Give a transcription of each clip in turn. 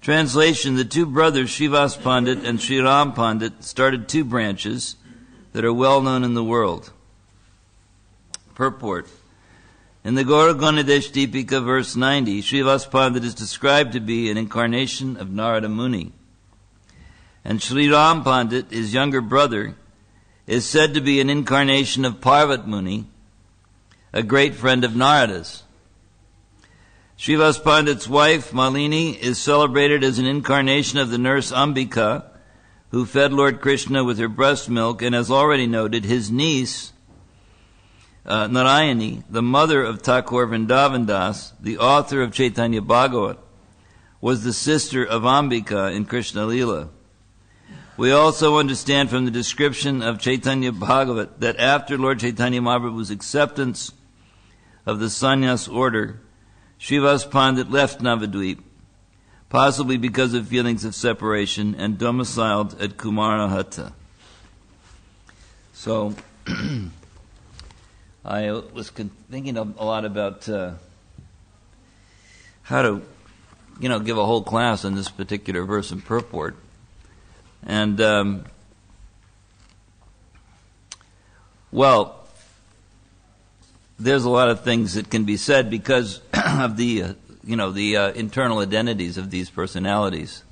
Translation: the two brothers, Srivas Pandit and Sri Ram Pandit, started two branches that are well known in the world. Purport: in the Gaura Ganadesh Deepika, verse 90, Srivas Pandit is described to be an incarnation of Narada Muni. And Sri Ram Pandit, his younger brother, is said to be an incarnation of Parvat Muni, a great friend of Narada's. Srivas Pandit's wife, Malini, is celebrated as an incarnation of the nurse Ambika, who fed Lord Krishna with her breast milk, and as already noted, his niece, Narayani, the mother of Thakur Vrindavan Das, the author of Chaitanya Bhagavat, was the sister of Ambika in Krishna Lila. We also understand from the description of Chaitanya Bhagavat that after Lord Chaitanya Mahaprabhu's acceptance of the sannyas order, Srivas Pandit left Navadvip, possibly because of feelings of separation, and domiciled at Kumarahata. So, I was thinking a lot about how to, give a whole class on this particular verse and purport. And, there's a lot of things that can be said because of the internal identities of these personalities.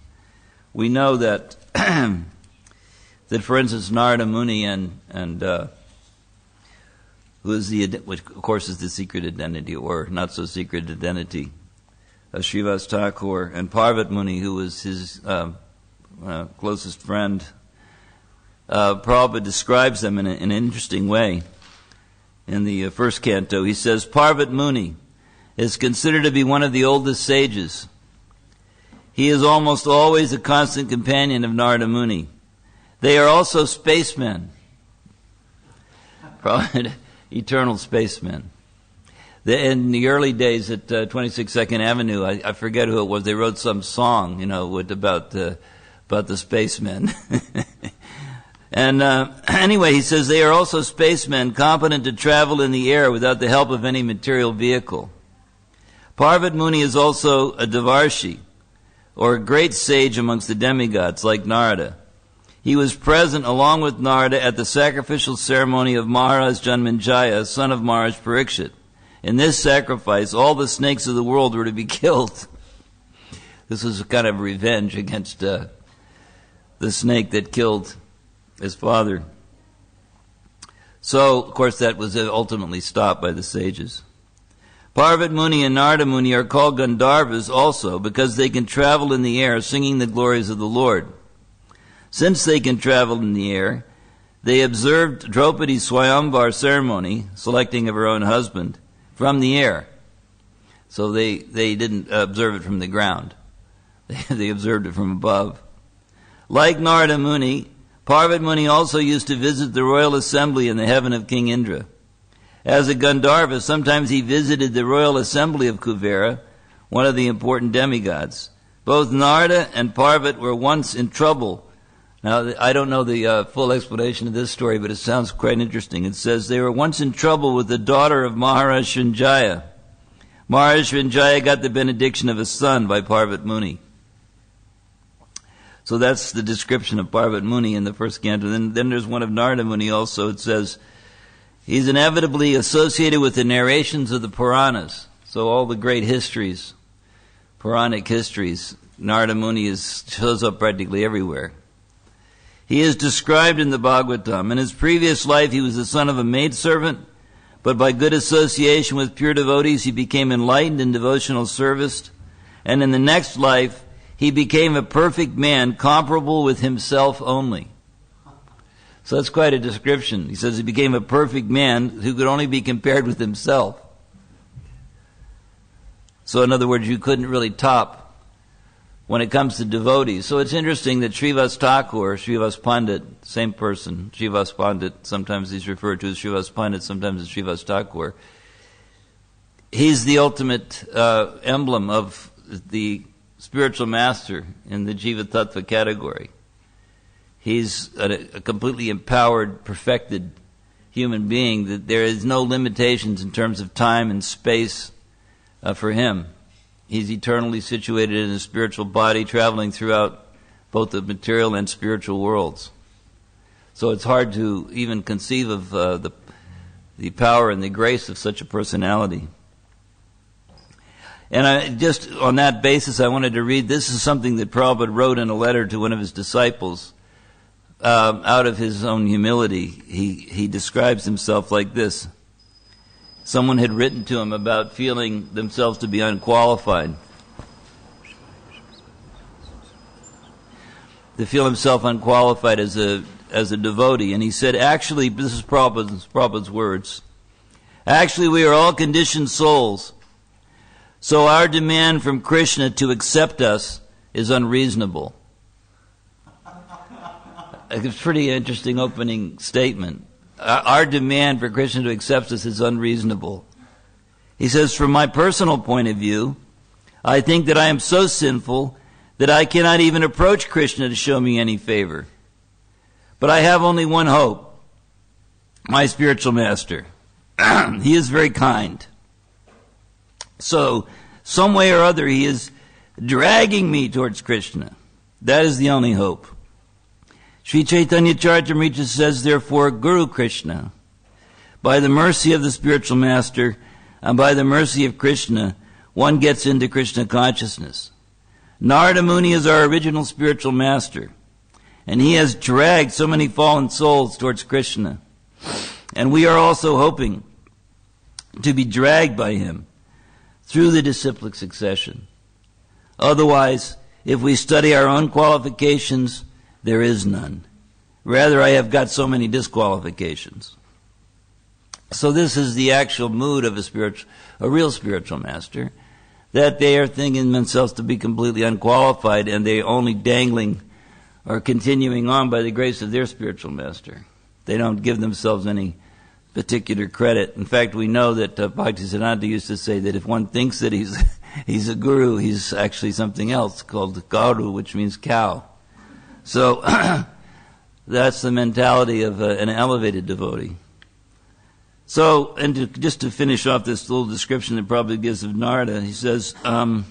We know that, that for instance, Narada Muni and who is which of course is the secret identity, or not so secret identity, Srivas Thakur, and Parvat Muni, who was his closest friend. Prabhupada describes them in an interesting way. In the first canto, he says, Parvat Muni is considered to be one of the oldest sages. He is almost always a constant companion of Narada Muni. They are also spacemen. Eternal spacemen. In the early days at 22nd Avenue, I forget who it was, they wrote some song, about the spacemen. And anyway, he says they are also spacemen competent to travel in the air without the help of any material vehicle. Parvat Muni is also a Devarshi, or a great sage amongst the demigods, like Narada. He was present along with Narada at the sacrificial ceremony of Maharaj Janmenjaya, son of Maharaj Parikshit. In this sacrifice, all the snakes of the world were to be killed. This was a kind of revenge against the snake that killed his father. So, of course, that was ultimately stopped by the sages. Parvat Muni and Narada Muni are called Gandharvas also because they can travel in the air singing the glories of the Lord. Since they can travel in the air, they observed Draupadi's Swayamvar ceremony, selecting of her own husband, from the air. So they didn't observe it from the ground. They observed it from above. Like Narada Muni, Parvat Muni also used to visit the royal assembly in the heaven of King Indra. As a Gandharva, sometimes he visited the royal assembly of Kuvera, one of the important demigods. Both Narada and Parvat were once in trouble. Now, I don't know the full explanation of this story, but it sounds quite interesting. It says they were once in trouble with the daughter of Maharaj Srinjaya. Maharaj Srinjaya got the benediction of a son by Parvat Muni. So that's the description of Parvat Muni in the first canto. Then there's one of Narada Muni also. It says, he's inevitably associated with the narrations of the Puranas. So all the great histories, Puranic histories, Narada Muni shows up practically everywhere. He is described in the Bhagavatam. In his previous life, he was the son of a maidservant, but by good association with pure devotees, he became enlightened in devotional service. And in the next life, he became a perfect man, comparable with himself only. So that's quite a description. He says he became a perfect man who could only be compared with himself. So in other words, you couldn't really top when it comes to devotees. So it's interesting that Srivas Thakur, Srivas Pandit, same person, Srivas Pandit, sometimes he's referred to as Srivas Pandit, sometimes as Srivas Thakur. He's the ultimate emblem of the spiritual master in the Jiva Tattva category. He's a completely empowered, perfected human being, that there is no limitations in terms of time and space for him. He's eternally situated in a spiritual body, traveling throughout both the material and spiritual worlds. So it's hard to even conceive of the power and the grace of such a personality. And just on that basis, I wanted to read, this is something that Prabhupada wrote in a letter to one of his disciples. Out of his own humility, he describes himself like this. Someone had written to him about feeling themselves to be unqualified. To feel himself unqualified as a devotee. And he said, actually, this is Prabhupada's words, actually we are all conditioned souls. So our demand from Krishna to accept us is unreasonable. It's a pretty interesting opening statement. Our demand for Krishna to accept us is unreasonable. He says, from my personal point of view, I think that I am so sinful that I cannot even approach Krishna to show me any favor. But I have only one hope, my spiritual master. He is very kind. So, some way or other, he is dragging me towards Krishna. That is the only hope. Sri Chaitanya Charitamrita says, therefore, Guru Krishna, by the mercy of the spiritual master and by the mercy of Krishna, one gets into Krishna consciousness. Narada Muni is our original spiritual master, and he has dragged so many fallen souls towards Krishna. And we are also hoping to be dragged by him through the disciplic succession. Otherwise, if we study our own qualifications, there is none. Rather, I have got so many disqualifications. So this is the actual mood of a real spiritual master, that they are thinking themselves to be completely unqualified, and they are only dangling or continuing on by the grace of their spiritual master. They don't give themselves any particular credit. In fact, we know that Bhaktisiddhanta used to say that if one thinks that he's a guru, he's actually something else called garu, which means cow. So that's the mentality of an elevated devotee. So, and just to finish off this little description that Prabhupada gives of Narada, he says, in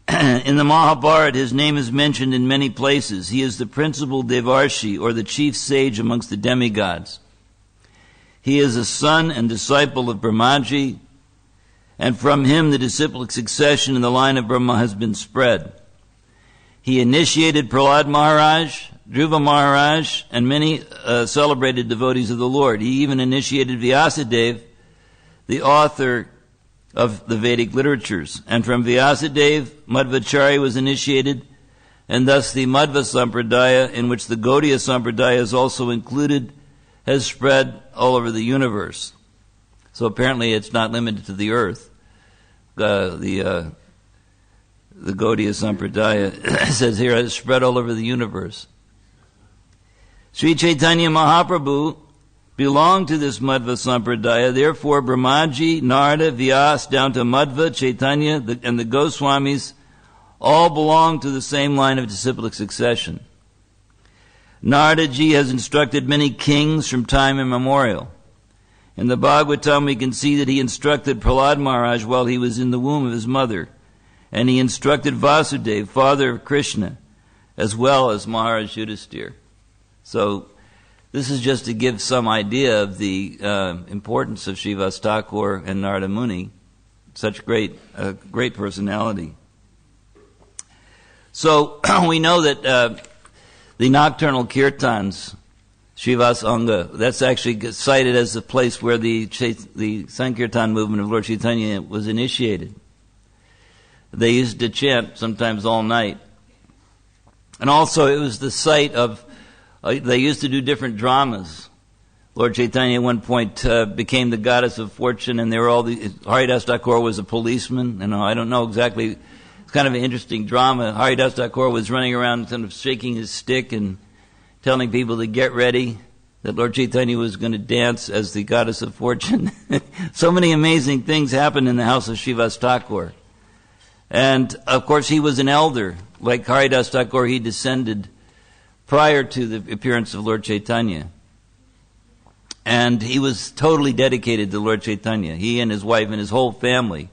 the Mahabharata, his name is mentioned in many places. He is the principal Devarshi, or the chief sage amongst the demigods. He is a son and disciple of Brahmaji, and from him the disciplic succession in the line of Brahma has been spread. He initiated Prahlad Maharaj, Dhruva Maharaj, and many celebrated devotees of the Lord. He even initiated Vyasadeva, the author of the Vedic literatures. And from Vyasadeva, Madhvacharya was initiated, and thus the Madhva Sampradaya, in which the Gaudiya Sampradaya is also included, has spread all over the universe. So apparently it's not limited to the earth. The Gaudiya Sampradaya says here, it's spread all over the universe. Sri Chaitanya Mahaprabhu belonged to this Madhva Sampradaya. Therefore, Brahmaji, Narada, Vyas, down to Madhva, Chaitanya, and the Goswamis all belong to the same line of disciplic succession. Narada Ji has instructed many kings from time immemorial. In the Bhagavatam, we can see that he instructed Prahlad Maharaj while he was in the womb of his mother. And he instructed Vasudeva, father of Krishna, as well as Maharaj Yudhisthira. So this is just to give some idea of the importance of Srivas Thakur and Narada Muni, such great personality. So we know that the nocturnal kirtans, Srivas Anga, that's actually cited as the place where the Sankirtan movement of Lord Chaitanya was initiated. They used to chant sometimes all night. And also it was the site of, they used to do different dramas. Lord Chaitanya at one point became the goddess of fortune, and there were all the, Haridas Thakur was a policeman, and I don't know exactly, it's kind of an interesting drama. Haridas Thakur was running around kind of shaking his stick and telling people to get ready, that Lord Chaitanya was going to dance as the goddess of fortune. So many amazing things happened in the house of Srivas Thakur. And, of course, he was an elder. Like Haridas Thakur, he descended prior to the appearance of Lord Chaitanya. And he was totally dedicated to Lord Chaitanya. He and his wife and his whole family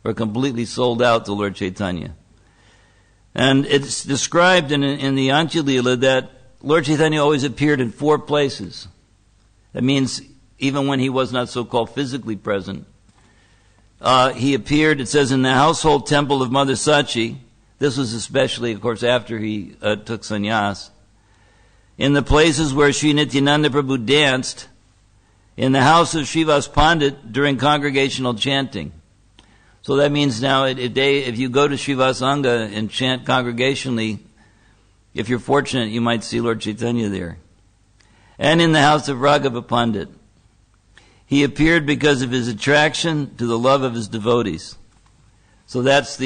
or completely sold out to Lord Chaitanya. And it's described in the Antya Lila that Lord Chaitanya always appeared in 4 places. That means even when he was not so-called physically present, he appeared, it says, in the household temple of Mother Sachi. This was especially, of course, after he took sannyas. In the places where Sri Nityananda Prabhu danced, in the house of Srivas Pandit during congregational chanting. So that means now, if you go to Srivas Anga and chant congregationally, if you're fortunate, you might see Lord Chaitanya there. And in the house of Raghava Pandit. He appeared because of his attraction to the love of his devotees. So that's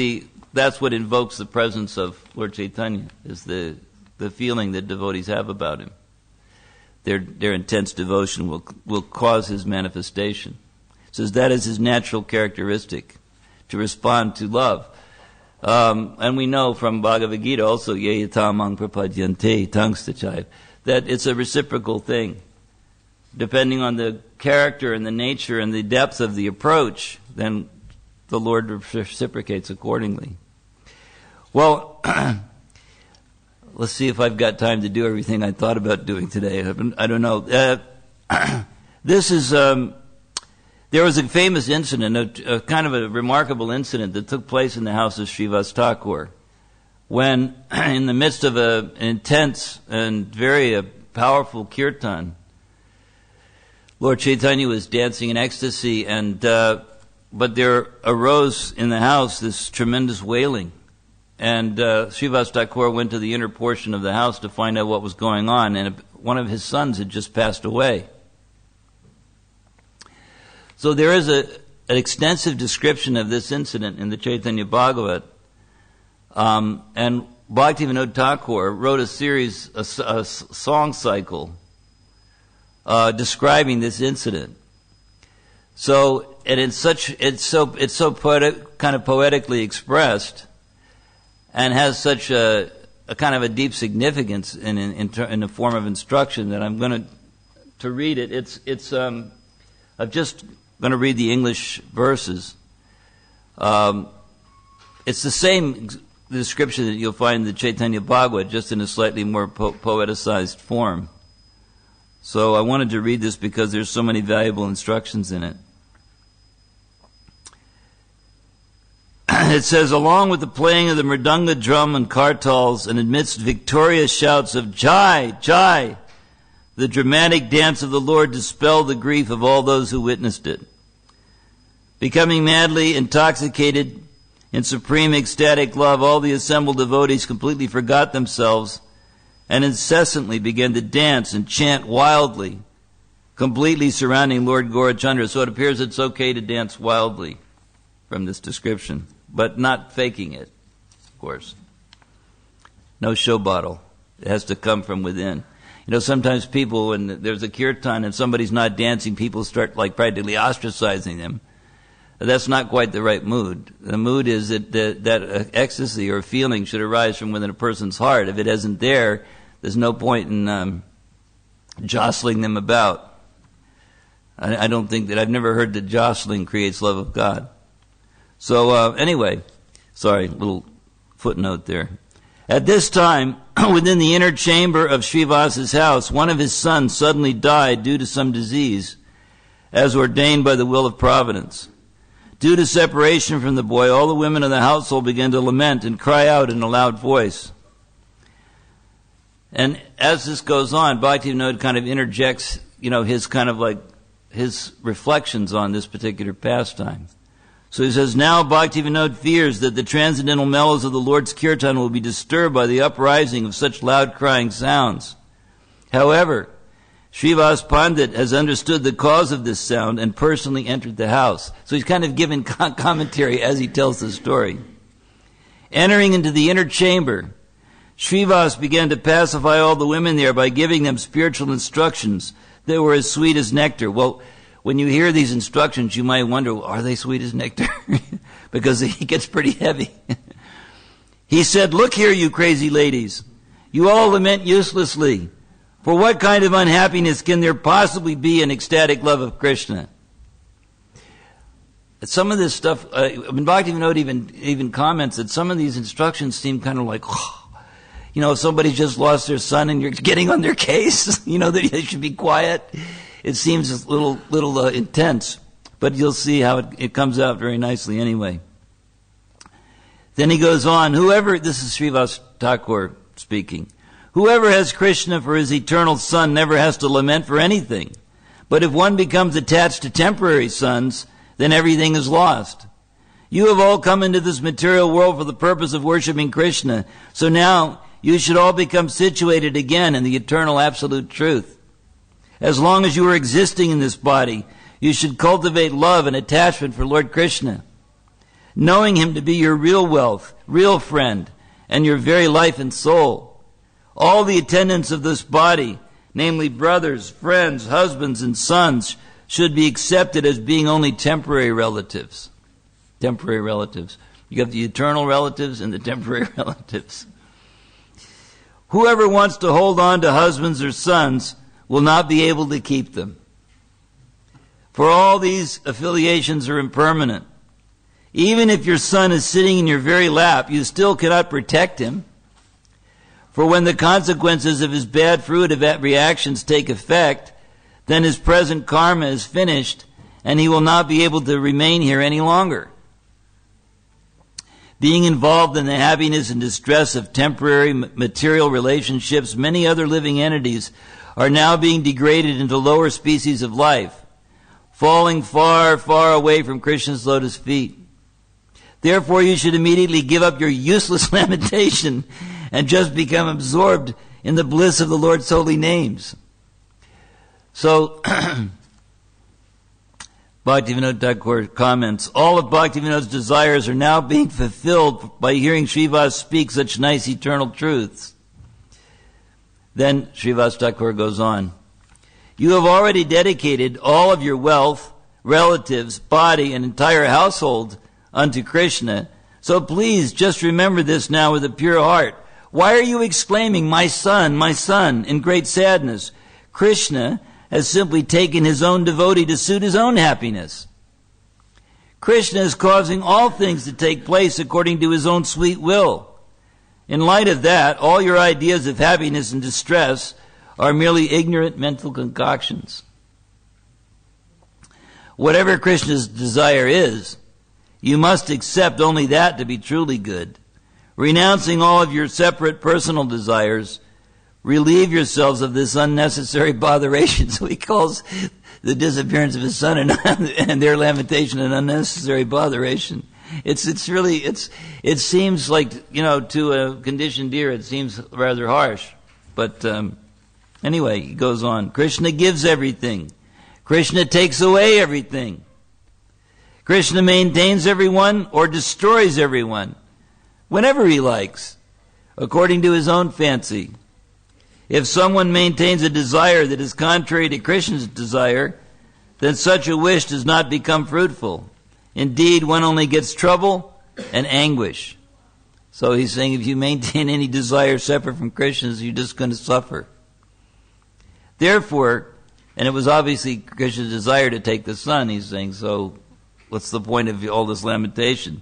what invokes the presence of Lord Chaitanya, is the feeling that devotees have about him. Their intense devotion will cause his manifestation. It says that is his natural characteristic, to respond to love. And we know from Bhagavad Gita also, yeyatamang prapadyante tangstachai, that it's a reciprocal thing. Depending on the character and the nature and the depth of the approach, then the Lord reciprocates accordingly. Well, let's see if I've got time to do everything I thought about doing today. I don't know. This is, there was a famous incident, a kind of a remarkable incident that took place in the house of Srivas Thakur, when in the midst of an intense and very powerful kirtan, Lord Chaitanya was dancing in ecstasy, and but there arose in the house this tremendous wailing. And Srivas Thakur went to the inner portion of the house to find out what was going on, and one of his sons had just passed away. So there is an extensive description of this incident in the Chaitanya Bhagavat, and Bhaktivinoda Thakur wrote a song cycle describing this incident. So, and it's so kind of poetically expressed, and has such a kind of a deep significance in the form of instruction that I'm going to read it. I'm just going to read the English verses. It's the same description that you'll find in the Chaitanya Bhagavat, just in a slightly more poeticized form. So I wanted to read this because there's so many valuable instructions in it. It says, along with the playing of the mridanga, drum, and kartals, and amidst victorious shouts of Jai, Jai, the dramatic dance of the Lord dispelled the grief of all those who witnessed it. Becoming madly intoxicated in supreme ecstatic love, all the assembled devotees completely forgot themselves and incessantly began to dance and chant wildly, completely surrounding Lord Gaurachandra. So it appears it's okay to dance wildly from this description, but not faking it, of course. No show bottle. It has to come from within. You know, sometimes people, when there's a kirtan and somebody's not dancing, people start like practically ostracizing them. That's not quite the right mood. The mood is that ecstasy or feeling should arise from within a person's heart. If it isn't there, there's no point in jostling them about. I don't think that, I've never heard that jostling creates love of God. So anyway, sorry, little footnote there. At this time, within the inner chamber of Srivas's house, one of his sons suddenly died due to some disease, as ordained by the will of Providence. Due to separation from the boy, all the women of the household began to lament and cry out in a loud voice. And as this goes on, Bhaktivinoda kind of interjects, his reflections on this particular pastime. So he says, now Bhaktivinoda fears that the transcendental mellows of the Lord's kirtan will be disturbed by the uprising of such loud crying sounds. However, Srivas Pandit has understood the cause of this sound and personally entered the house. So he's kind of giving commentary as he tells the story. Entering into the inner chamber, Srivas began to pacify all the women there by giving them spiritual instructions that were as sweet as nectar. Well, when you hear these instructions, you might wonder, are they sweet as nectar? Because it gets pretty heavy. He said, look here, you crazy ladies. You all lament uselessly. For what kind of unhappiness can there possibly be in ecstatic love of Krishna? some of this stuff, Bhaktivinoda even comments that some of these instructions seem kind of like, if somebody's just lost their son and you're getting on their case, that they should be quiet. It seems a little intense, but you'll see how it comes out very nicely anyway. Then he goes on, this is Srivas Thakur speaking, whoever has Krishna for his eternal son never has to lament for anything. But if one becomes attached to temporary sons, then everything is lost. You have all come into this material world for the purpose of worshiping Krishna, so now you should all become situated again in the eternal absolute truth. As long as you are existing in this body, you should cultivate love and attachment for Lord Krishna, knowing him to be your real wealth, real friend, and your very life and soul. All the attendants of this body, namely brothers, friends, husbands, and sons, should be accepted as being only temporary relatives. Temporary relatives. You have the eternal relatives and the temporary relatives. Whoever wants to hold on to husbands or sons will not be able to keep them. For all these affiliations are impermanent. Even if your son is sitting in your very lap, you still cannot protect him. For when the consequences of his bad fruitive reactions take effect, then his present karma is finished, and he will not be able to remain here any longer. Being involved in the happiness and distress of temporary material relationships, many other living entities are now being degraded into lower species of life, falling far, far away from Krishna's lotus feet. Therefore, you should immediately give up your useless lamentation and just become absorbed in the bliss of the Lord's holy names. So, Bhaktivinoda Thakur comments, all of Bhaktivinoda's desires are now being fulfilled by hearing Srivas speak such nice eternal truths. Then Srivas Thakur goes on, you have already dedicated all of your wealth, relatives, body, and entire household unto Krishna, so please just remember this now with a pure heart. Why are you exclaiming, my son, in great sadness? Krishna has simply taken his own devotee to suit his own happiness. Krishna is causing all things to take place according to his own sweet will. In light of that, all your ideas of happiness and distress are merely ignorant mental concoctions. Whatever Krishna's desire is, you must accept only that to be truly good. Renouncing all of your separate personal desires, relieve yourselves of this unnecessary botheration. So he calls the disappearance of his son and their lamentation an unnecessary botheration. It seems like, to a conditioned ear, it seems rather harsh. But anyway, he goes on. Krishna gives everything. Krishna takes away everything. Krishna maintains everyone or destroys everyone whenever he likes, according to his own fancy. If someone maintains a desire that is contrary to Krishna's desire, then such a wish does not become fruitful. Indeed, one only gets trouble and anguish. So he's saying if you maintain any desire separate from Krishna's, you're just going to suffer. Therefore, and it was obviously Krishna's desire to take the son, he's saying, so what's the point of all this lamentation?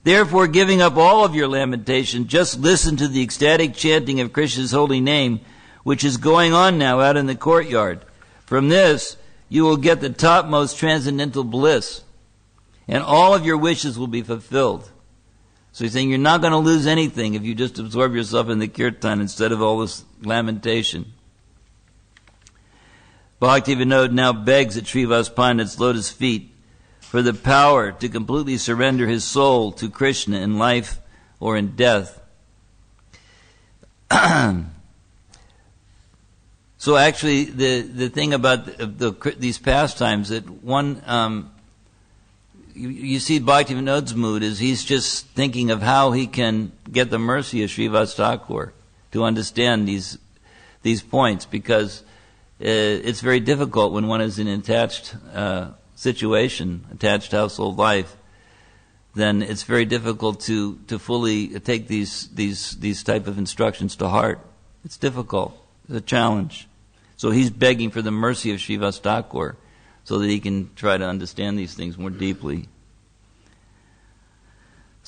Therefore, giving up all of your lamentation, just listen to the ecstatic chanting of Krishna's holy name, which is going on now out in the courtyard. From this, you will get the topmost transcendental bliss, and all of your wishes will be fulfilled. So he's saying you're not going to lose anything if you just absorb yourself in the kirtan instead of all this lamentation. Bhaktivinoda now begs at Srivas Pandit's lotus feet for the power to completely surrender his soul to Krishna in life or in death. So actually, the thing about these pastimes, that one, you see Bhaktivinoda's mood is he's just thinking of how he can get the mercy of Srivas Thakur to understand these points, because it's very difficult when one is in an attached situation, attached household life. Then it's very difficult to fully take these type of instructions to heart. It's difficult. It's a challenge. So he's begging for the mercy of Srivas Thakur so that he can try to understand these things more deeply.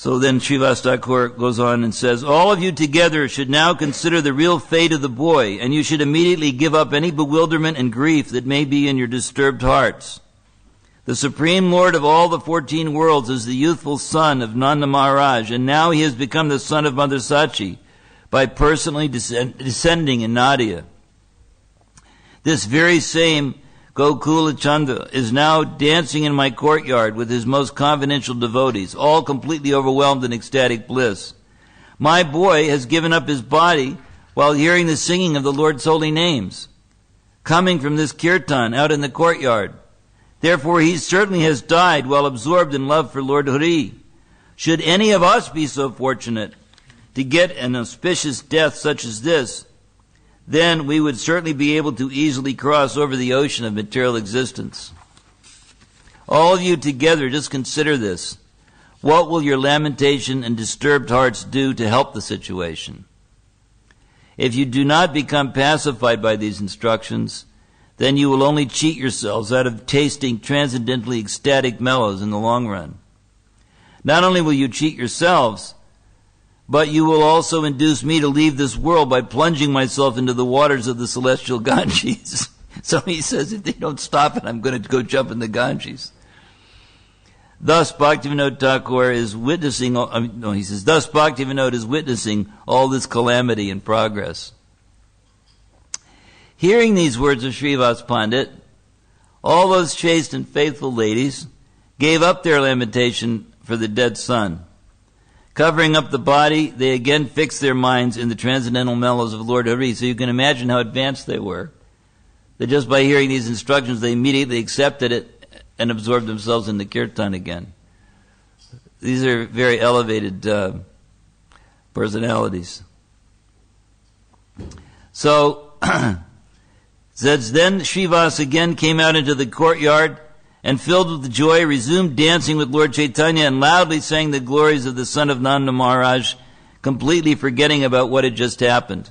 So then Srivas Thakur goes on and says, all of you together should now consider the real fate of the boy, and you should immediately give up any bewilderment and grief that may be in your disturbed hearts. The Supreme Lord of all the 14 worlds is the youthful son of Nanda Maharaj, and now he has become the son of Mother Sachi by personally descending in Nadia. This very same Gokula Chanda is now dancing in my courtyard with his most confidential devotees, all completely overwhelmed in ecstatic bliss. My boy has given up his body while hearing the singing of the Lord's holy names, coming from this kirtan out in the courtyard. Therefore he certainly has died while absorbed in love for Lord Hari. Should any of us be so fortunate to get an auspicious death such as this, then we would certainly be able to easily cross over the ocean of material existence. All of you together, just consider this. What will your lamentation and disturbed hearts do to help the situation? If you do not become pacified by these instructions, then you will only cheat yourselves out of tasting transcendently ecstatic mellows in the long run. Not only will you cheat yourselves, but you will also induce me to leave this world by plunging myself into the waters of the celestial Ganges. So he says, if they don't stop it, I'm going to go jump in the Ganges. Thus Bhaktivinoda Thakur is witnessing, thus Bhaktivinoda is witnessing all this calamity and progress. Hearing these words of Srivas Pandit, all those chaste and faithful ladies gave up their lamentation for the dead son. Covering up the body, they again fixed their minds in the transcendental mellows of Lord Hari. So you can imagine how advanced they were. That just by hearing these instructions, they immediately accepted it and absorbed themselves in the kirtan again. These are very elevated personalities. So, says, then Srivas again came out into the courtyard and filled with joy, resumed dancing with Lord Chaitanya and loudly sang the glories of the son of Nanda Maharaj, completely forgetting about what had just happened.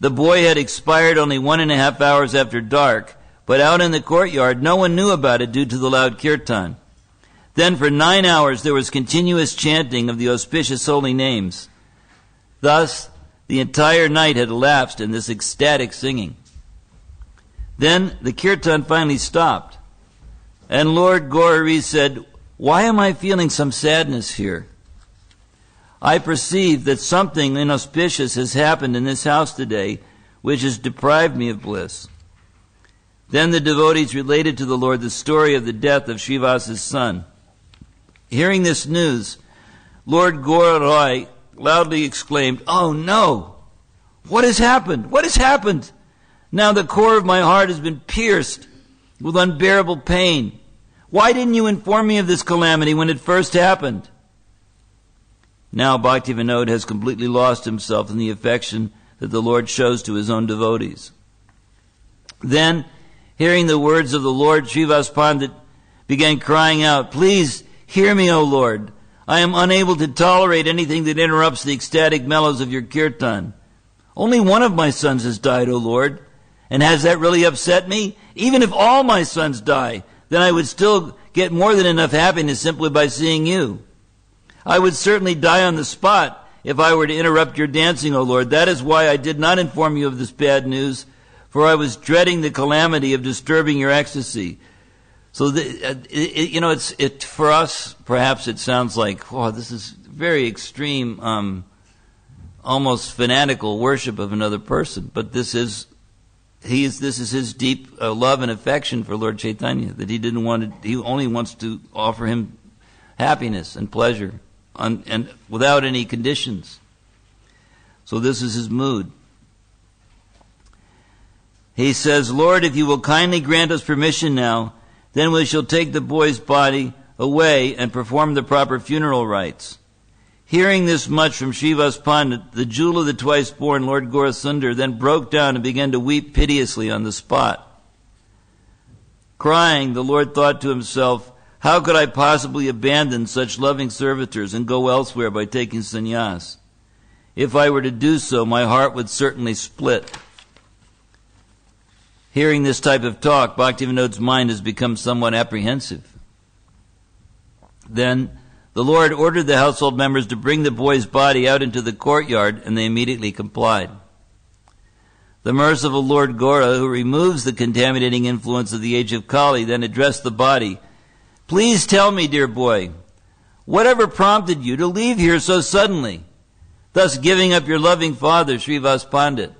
The boy had expired only 1.5 hours after dark, but out in the courtyard no one knew about it due to the loud kirtan. Then for 9 hours there was continuous chanting of the auspicious holy names. Thus the entire night had elapsed in this ecstatic singing. Then the kirtan finally stopped. And Lord Gauri said, why am I feeling some sadness here? I perceive that something inauspicious has happened in this house today, which has deprived me of bliss. Then the devotees related to the Lord the story of the death of Srivas's son. Hearing this news, Lord Gauri loudly exclaimed, oh no! What has happened? What has happened? Now the core of my heart has been pierced with unbearable pain. Why didn't you inform me of this calamity when it first happened? Now Bhaktivinoda has completely lost himself in the affection that the Lord shows to his own devotees. Then, hearing the words of the Lord, Srivas Pandit began crying out, please hear me, O Lord. I am unable to tolerate anything that interrupts the ecstatic mellows of your kirtan. Only one of my sons has died, O Lord. And has that really upset me? Even if all my sons die, then I would still get more than enough happiness simply by seeing you. I would certainly die on the spot if I were to interrupt your dancing, O Lord. That is why I did not inform you of this bad news, for I was dreading the calamity of disturbing your ecstasy. So, for us, perhaps it sounds like, oh, this is very extreme, almost fanatical worship of another person. But this is his deep love and affection for Lord Chaitanya, that he only wants to offer him happiness and pleasure, and without any conditions. So this is his mood. He says, Lord, if you will kindly grant us permission now, then we shall take the boy's body away and perform the proper funeral rites. Hearing this much from Srivas Pandit, the jewel of the twice-born Lord Gaurasundar then broke down and began to weep piteously on the spot. Crying, the Lord thought to himself, how could I possibly abandon such loving servitors and go elsewhere by taking sannyas? If I were to do so, my heart would certainly split. Hearing this type of talk, Bhaktivinoda's mind has become somewhat apprehensive. Then The Lord ordered the household members to bring the boy's body out into the courtyard, and they immediately complied. The merciful Lord Gora, who removes the contaminating influence of the age of Kali, then addressed the body. Please tell me, dear boy, whatever prompted you to leave here so suddenly, thus giving up your loving father, Srivas Pandit?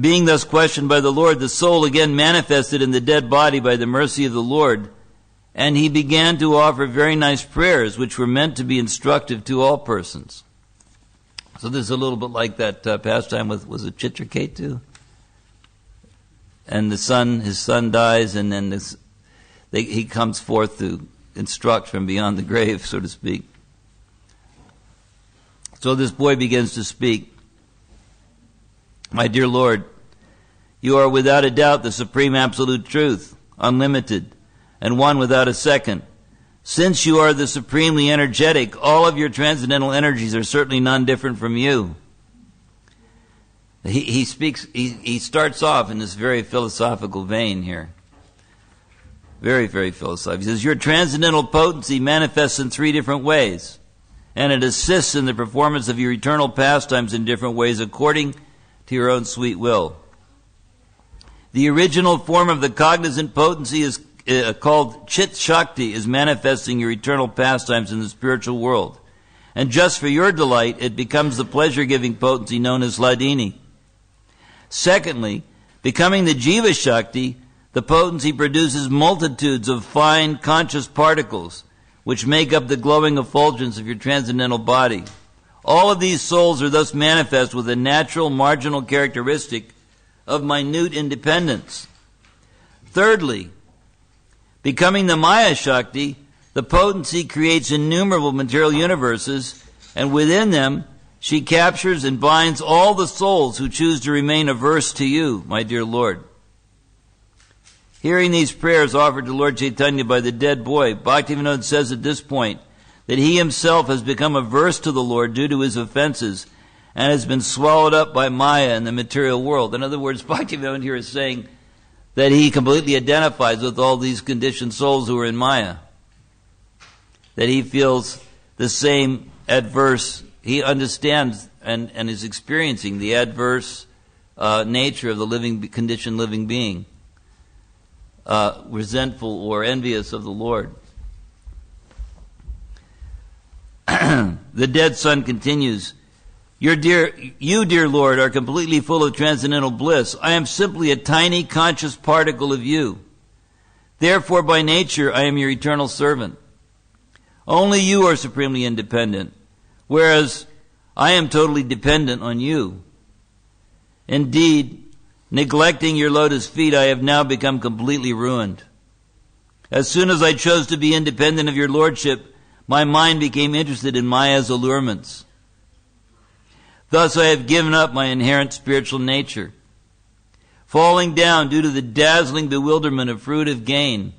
Being thus questioned by the Lord, the soul again manifested in the dead body by the mercy of the Lord, and he began to offer very nice prayers, which were meant to be instructive to all persons. So this is a little bit like that pastime with, was it Chitraketu? And his son dies, and then he comes forth to instruct from beyond the grave, so to speak. So this boy begins to speak. My dear Lord, you are without a doubt the supreme absolute truth, unlimited, and one without a second. Since you are the supremely energetic, all of your transcendental energies are certainly none different from you. He starts off in this very philosophical vein here. Very, very philosophical. He says, your transcendental potency manifests in 3 different ways, and it assists in the performance of your eternal pastimes in different ways according to your own sweet will. The original form of the cognizant potency is called Chit Shakti, is manifesting your eternal pastimes in the spiritual world. And just for your delight, it becomes the pleasure-giving potency known as Hladini. Secondly, becoming the Jiva Shakti, the potency produces multitudes of fine conscious particles, which make up the glowing effulgence of your transcendental body. All of these souls are thus manifest with a natural marginal characteristic of minute independence. Thirdly, becoming the Maya Shakti, the potency creates innumerable material universes, and within them she captures and binds all the souls who choose to remain averse to you, my dear Lord. Hearing these prayers offered to Lord Chaitanya by the dead boy, Bhaktivinoda says at this point that he himself has become averse to the Lord due to his offenses and has been swallowed up by Maya and the material world. In other words, Bhaktivinoda here is saying that he completely identifies with all these conditioned souls who are in Maya. That he feels the same adverse, he understands and is experiencing the adverse nature of the conditioned living being, resentful or envious of the Lord. The dead son continues, you, dear Lord, are completely full of transcendental bliss. I am simply a tiny conscious particle of you. Therefore, by nature, I am your eternal servant. Only you are supremely independent, whereas I am totally dependent on you. Indeed, neglecting your lotus feet, I have now become completely ruined. As soon as I chose to be independent of your lordship, my mind became interested in Maya's allurements. Thus I have given up my inherent spiritual nature. Falling down due to the dazzling bewilderment of fruitive gain,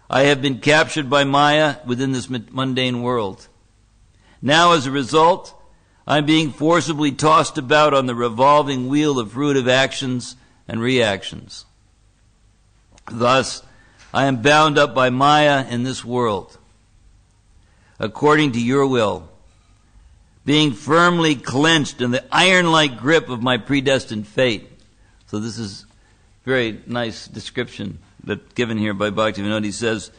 I have been captured by Maya within this mundane world. Now, as a result, I am being forcibly tossed about on the revolving wheel of fruitive actions and reactions. Thus, I am bound up by Maya in this world, according to your will, being firmly clenched in the iron-like grip of my predestined fate. So this is a very nice description that's given here by Bhaktivinoda. He says,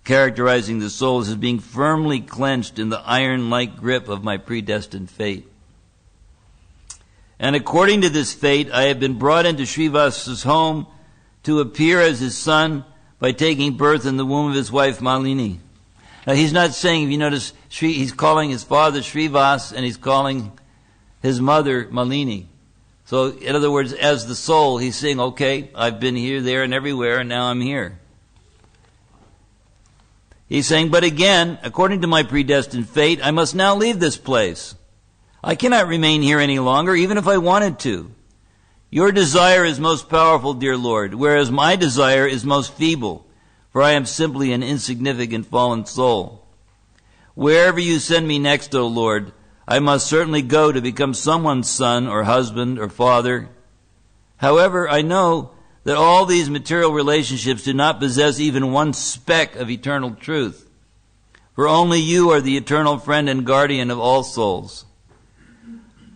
characterizing the soul as being firmly clenched in the iron-like grip of my predestined fate. And according to this fate, I have been brought into Srivasa's home to appear as his son by taking birth in the womb of his wife Malini. Now he's not saying, if you notice, he's calling his father Srivas and he's calling his mother Malini. So in other words, as the soul, he's saying, okay, I've been here, there, and everywhere, and now I'm here. He's saying, but again, according to my predestined fate, I must now leave this place. I cannot remain here any longer, even if I wanted to. Your desire is most powerful, dear Lord, whereas my desire is most feeble, for I am simply an insignificant fallen soul. Wherever you send me next, O Lord, I must certainly go to become someone's son or husband or father. However, I know that all these material relationships do not possess even one speck of eternal truth. for only you are the eternal friend and guardian of all souls.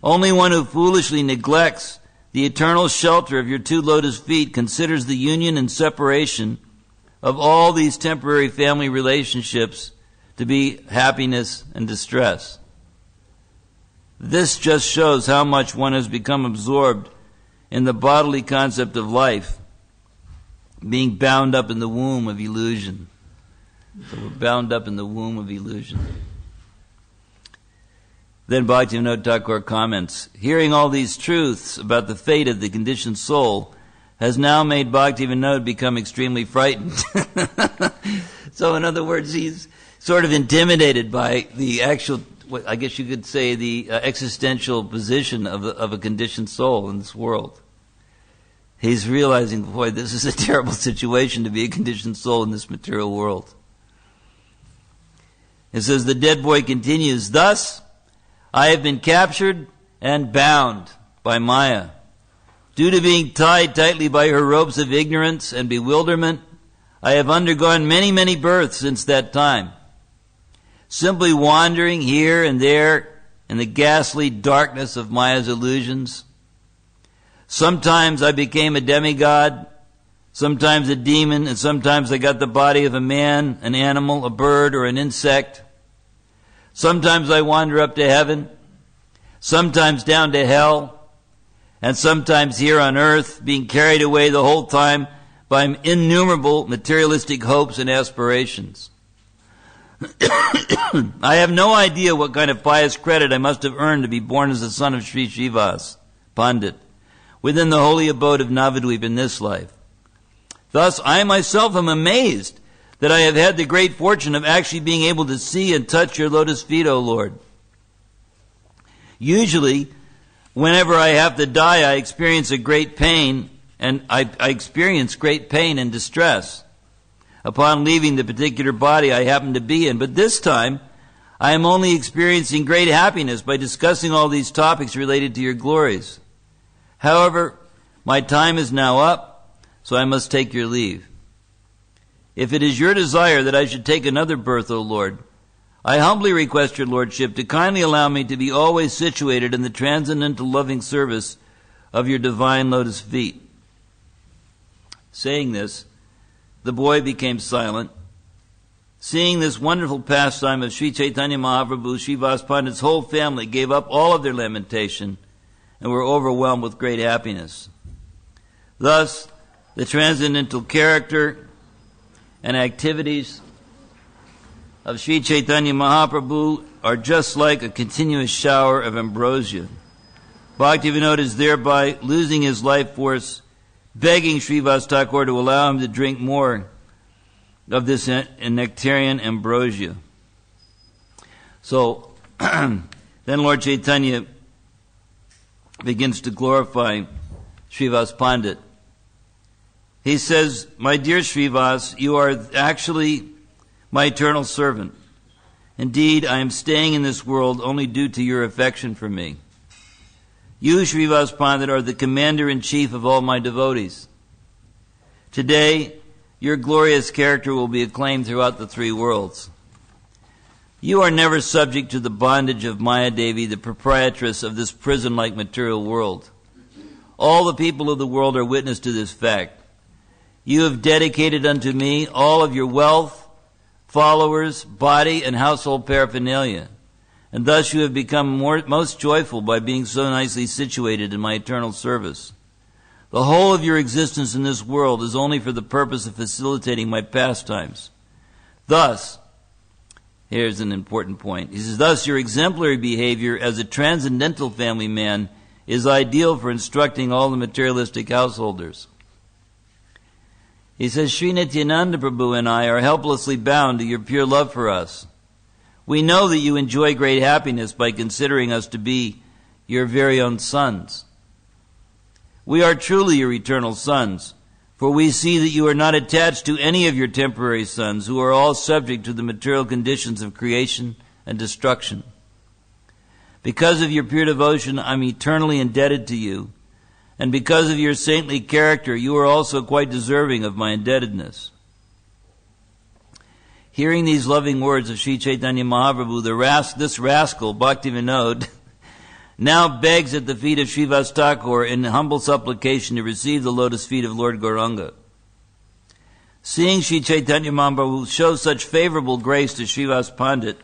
Only one who foolishly neglects the eternal shelter of your two lotus feet considers the union and separation of all these temporary family relationships to be happiness and distress. This just shows how much one has become absorbed in the bodily concept of life, being bound up in the womb of illusion. So we're bound up in the womb of illusion. Then Bhaktivinoda Thakur comments, hearing all these truths about the fate of the conditioned soul has now made Bhaktivinoda become extremely frightened. So in other words, he's sort of intimidated by the actual, I guess you could say, the existential position of a conditioned soul in this world. He's realizing, boy, this is a terrible situation to be a conditioned soul in this material world. It says, the dead boy continues, thus, I have been captured and bound by Maya. Due to being tied tightly by her ropes of ignorance and bewilderment, I have undergone many, many births since that time. Simply wandering here and there in the ghastly darkness of Maya's illusions. Sometimes I became a demigod, sometimes a demon, and sometimes I got the body of a man, an animal, a bird, or an insect. Sometimes I wander up to heaven, sometimes down to hell, and sometimes here on earth, being carried away the whole time by innumerable materialistic hopes and aspirations. I have no idea what kind of pious credit I must have earned to be born as the son of Sri Srivas, Pandit, within the holy abode of Navadvip in this life. Thus, I myself am amazed that I have had the great fortune of actually being able to see and touch your lotus feet, O Lord. Usually, whenever I have to die, I experience a great pain, and I experience great pain and distress upon leaving the particular body I happen to be in. But this time, I am only experiencing great happiness by discussing all these topics related to your glories. However, my time is now up, so I must take your leave. If it is your desire that I should take another birth, O Lord, I humbly request your Lordship to kindly allow me to be always situated in the transcendental loving service of your divine lotus feet. Saying this, the boy became silent. Seeing this wonderful pastime of Sri Chaitanya Mahaprabhu, Srivas Pandit's whole family gave up all of their lamentation and were overwhelmed with great happiness. Thus, the transcendental character and activities of Sri Chaitanya Mahaprabhu are just like a continuous shower of ambrosia. Bhaktivinoda is thereby losing his life force, begging Srivas Thakur to allow him to drink more of this nectarian ambrosia. So, then Lord Chaitanya begins to glorify Srivas Pandit. He says, my dear Srivas, you are actually my eternal servant. Indeed, I am staying in this world only due to your affection for me. You, Srivas Pandit, are the commander-in-chief of all my devotees. Today, your glorious character will be acclaimed throughout the three worlds. You are never subject to the bondage of Maya Devi, the proprietress of this prison-like material world. All the people of the world are witness to this fact. You have dedicated unto me all of your wealth, followers, body, and household paraphernalia, and thus you have become most joyful by being so nicely situated in my eternal service. The whole of your existence in this world is only for the purpose of facilitating my pastimes. Thus, here's an important point. He says, thus your exemplary behavior as a transcendental family man is ideal for instructing all the materialistic householders. He says, Sri Nityananda Prabhu and I are helplessly bound to your pure love for us. We know that you enjoy great happiness by considering us to be your very own sons. We are truly your eternal sons, for we see that you are not attached to any of your temporary sons, who are all subject to the material conditions of creation and destruction. Because of your pure devotion, I'm eternally indebted to you, and because of your saintly character, you are also quite deserving of my indebtedness. Hearing these loving words of Sri Chaitanya Mahaprabhu, this rascal, Bhaktivinoda, now begs at the feet of Srivas Thakur in humble supplication to receive the lotus feet of Lord Gauranga. Seeing Sri Chaitanya Mahaprabhu show such favorable grace to Srivas Pandit,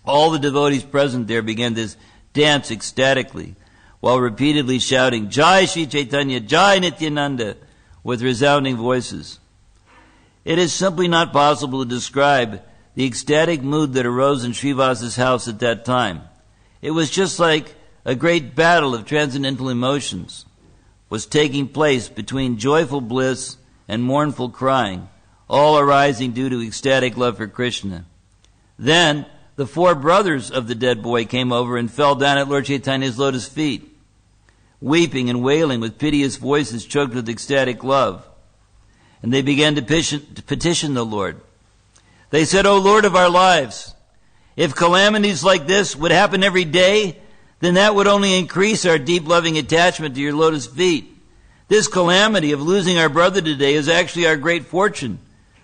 all the devotees present there began to dance ecstatically, while repeatedly shouting, Jai Sri Chaitanya, Jai Nityananda, with resounding voices. It is simply not possible to describe the ecstatic mood that arose in Srivas's house at that time. It was just like a great battle of transcendental emotions was taking place between joyful bliss and mournful crying, all arising due to ecstatic love for Krishna. Then the 4 brothers of the dead boy came over and fell down at Lord Chaitanya's lotus feet, weeping and wailing with piteous voices choked with ecstatic love. And they began to petition the Lord. They said, O Lord of our lives, if calamities like this would happen every day, then that would only increase our deep loving attachment to your lotus feet. This calamity of losing our brother today is actually our great fortune,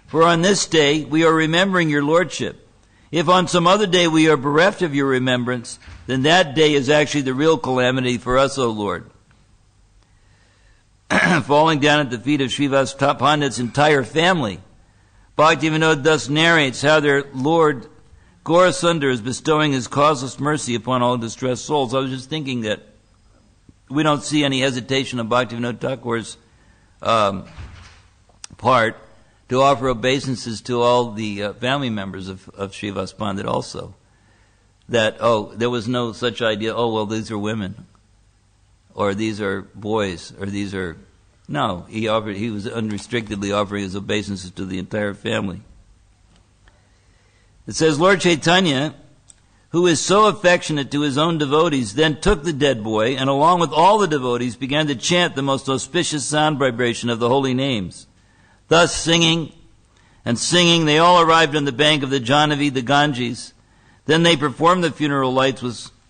for on this day we are remembering your lordship. If on some other day we are bereft of your remembrance, then that day is actually the real calamity for us, O Lord. Falling down at the feet of Srivas Pandit's entire family, Bhaktivinoda thus narrates how their Lord Gaurasundar is bestowing his causeless mercy upon all distressed souls. I was just thinking that we don't see any hesitation on Bhaktivinoda Thakur's part to offer obeisances to all the family members of Srivas Pandit also. That, there was no such idea, these are women, or these are boys, or these are... No, he was unrestrictedly offering his obeisances to the entire family. It says, Lord Chaitanya, who is so affectionate to his own devotees, then took the dead boy, and along with all the devotees began to chant the most auspicious sound vibration of the holy names. Thus singing, they all arrived on the bank of the Jahnavi, the Ganges. Then they performed the funeral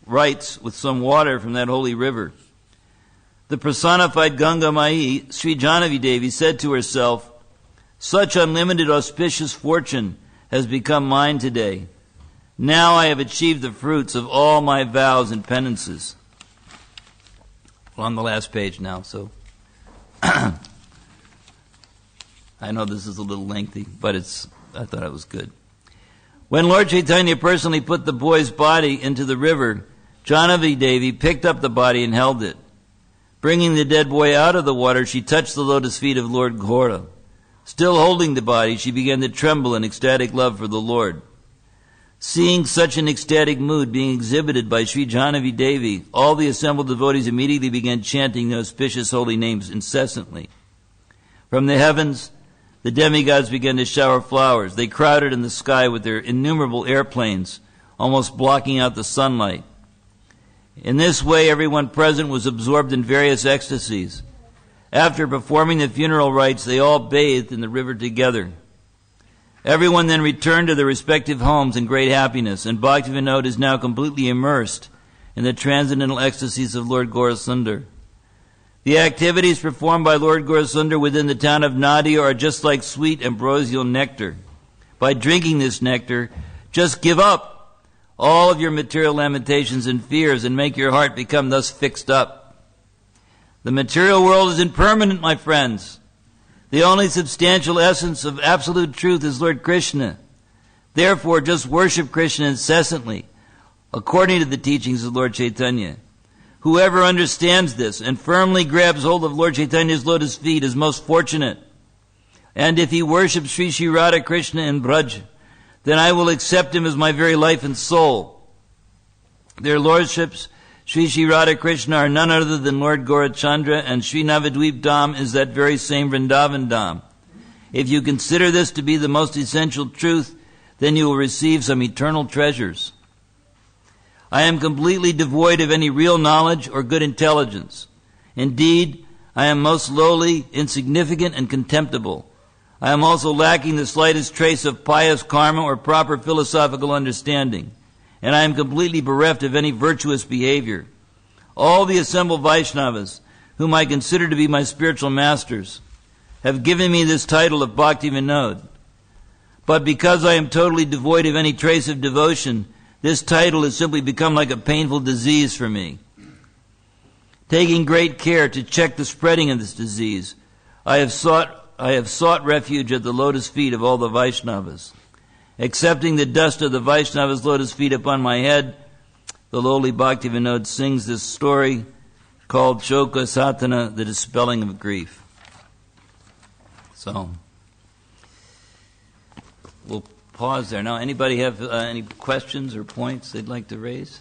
rites with some water from that holy river. The personified Ganga Mai, Sri Jahnavi Devi, said to herself, such unlimited auspicious fortune has become mine today. Now I have achieved the fruits of all my vows and penances. Well, on the last page now, so I know this is a little lengthy, but I thought it was good. When Lord Chaitanya personally put the boy's body into the river, Jahnavi Devi picked up the body and held it. Bringing the dead boy out of the water, she touched the lotus feet of Lord Ghora. Still holding the body, she began to tremble in ecstatic love for the Lord. Seeing such an ecstatic mood being exhibited by Sri Jahnavi Devi, all the assembled devotees immediately began chanting the auspicious holy names incessantly. From the heavens, the demigods began to shower flowers. They crowded in the sky with their innumerable airplanes, almost blocking out the sunlight. In this way, everyone present was absorbed in various ecstasies. After performing the funeral rites, they all bathed in the river together. Everyone then returned to their respective homes in great happiness, and Bhaktivinoda is now completely immersed in the transcendental ecstasies of Lord Gaurasundar. The activities performed by Lord Gaurasundar within the town of Nadia are just like sweet ambrosial nectar. By drinking this nectar, just give up all of your material lamentations and fears and make your heart become thus fixed up. The material world is impermanent, my friends. The only substantial essence of absolute truth is Lord Krishna. Therefore, just worship Krishna incessantly, according to the teachings of Lord Chaitanya. Whoever understands this and firmly grabs hold of Lord Chaitanya's lotus feet is most fortunate. And if he worships Sri Sri Radha Krishna in Braj, then I will accept him as my very life and soul. Their lordships, Sri Sri Radha Krishna, are none other than Lord Gaurachandra, and Sri Navadvip Dham is that very same Vrindavan Dham. If you consider this to be the most essential truth, then you will receive some eternal treasures. I am completely devoid of any real knowledge or good intelligence. Indeed, I am most lowly, insignificant, and contemptible. I am also lacking the slightest trace of pious karma or proper philosophical understanding, and I am completely bereft of any virtuous behavior. All the assembled Vaishnavas, whom I consider to be my spiritual masters, have given me this title of Bhaktivinoda. But because I am totally devoid of any trace of devotion, this title has simply become like a painful disease for me. Taking great care to check the spreading of this disease, I have sought refuge at the lotus feet of all the Vaishnavas. Accepting the dust of the Vaishnavas' lotus feet upon my head, the lowly Bhaktivinoda sings this story called Shoka Satana, the dispelling of grief. So, we'll pause there. Now, anybody have any questions or points they'd like to raise?